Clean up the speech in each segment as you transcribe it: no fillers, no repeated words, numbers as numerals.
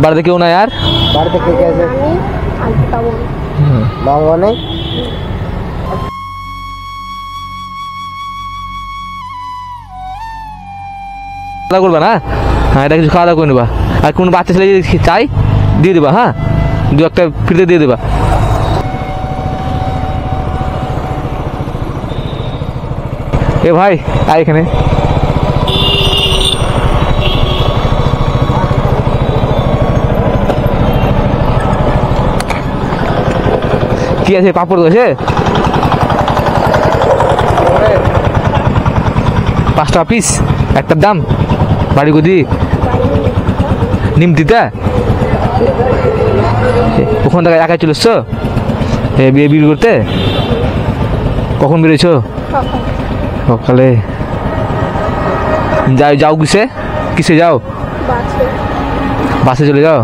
বাড়িতে কেউ নাই আর? বাড়িতে কে কে আছে? বাবা নেই? খাওয়া করবা না? হ্যাঁ, এটা কিছু খাওয়া দাওয়া করে নেবা। আর কোনো বাচ্চা ছেলে যদি চাই দিয়ে দেবা। হ্যাঁ, দু একটা ফ্রিতে দিয়ে দেবা। এ ভাই আয় এখানে। কি আছে? পাপড় আছে 5 টাকা পিস একটার দাম। বাড়ি গদি নিমতিতে ওখান থেকে একাই চলে এসছো বিয়ে বিয়ে করতে? কখন বেরিয়েছো? সকালে। যাও যাও কিসে যাও? বাসে চলে যাও।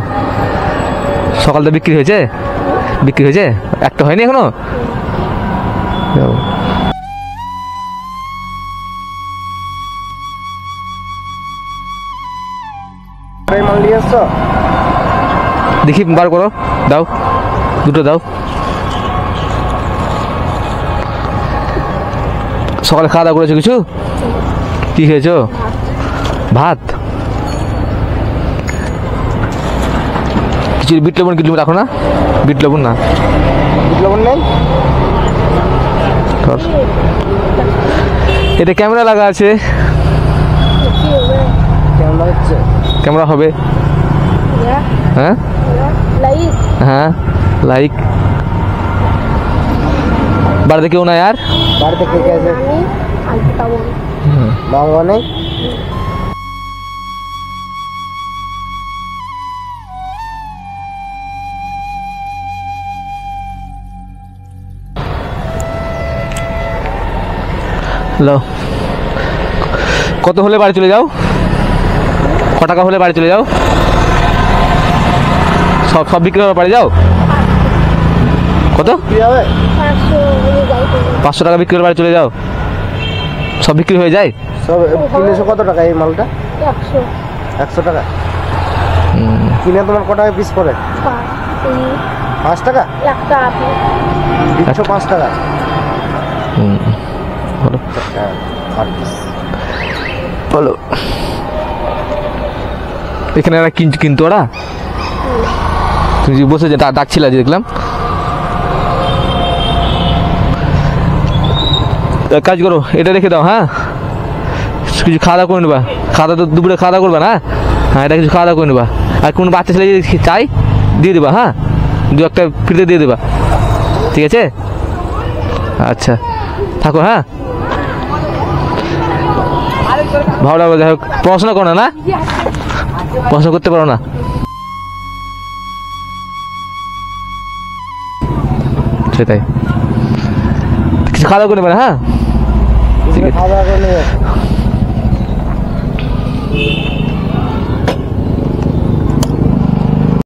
সকালটা বিক্রি হয়েছে? একটা হয়নি এখনো? যাও। মাল নিয়ে আসছো? দেখি বার করো, দাও দুটো দাও। সকালে খাওয়া দাওয়া করেছো কিছু? কি খেয়েছো? ভাত। কিছু বিট লবণ রাখো না? বিট লবণ না? বিট লবণ নেই? এটা ক্যামেরা লাগা আছে। কেমন হচ্ছে? ক্যামেরা হবে? হ্যাঁ হ্যাঁ, লাইক। বাড়িতে কেউ নাই আর? বাড়িতে কে কে আছে? বাবা নেই? হ্যালো, কত হলে বাড়ি চলে যাও? ক টাকা হলে বাড়ি চলে যাও? সব বিক্রি করে বাড়ি যাও? কত? 500 টাকা বিক্রি করে বাড়ি চলে যাও? সব বিক্রি হয়ে যায়? সব কিনেছো কত টাকা এই মালটা? 100 টাকা। কিনে তোমার কত টাকা পিস পড়ে? 5 টাকা? দিচ্ছ 5 টাকা? বলো। এখানে এরা কিন্তু ওরা তুমি বসে যে ডাকছিল যে দেখলাম। কাজ করো, এটা রেখে দাও। হ্যাঁ, কিছু খাওয়া দাওয়া করে নেবা। খাওয়া দাওয়া দুপুরে খাওয়া দাওয়া করবে না? হ্যাঁ, এটা কিছু খাওয়া দাওয়া করে নেবা। আর কোনো বাচ্চা ছেলে যদি চাই দিয়ে দেবা। হ্যাঁ, দু একটা ফ্রিতে দিয়ে দেবা। ঠিক আছে? আচ্ছা, থাকো। হ্যাঁ, ভালো লাগবে। যাই হোক, পড়াশোনা করো না? পড়াশোনা করতে পারো না? সেটাই। কিছু খাওয়া দাওয়া করে নেবে না? হ্যাঁ, ঠিক আছে। খাওয়া দাওয়া করে নেবে।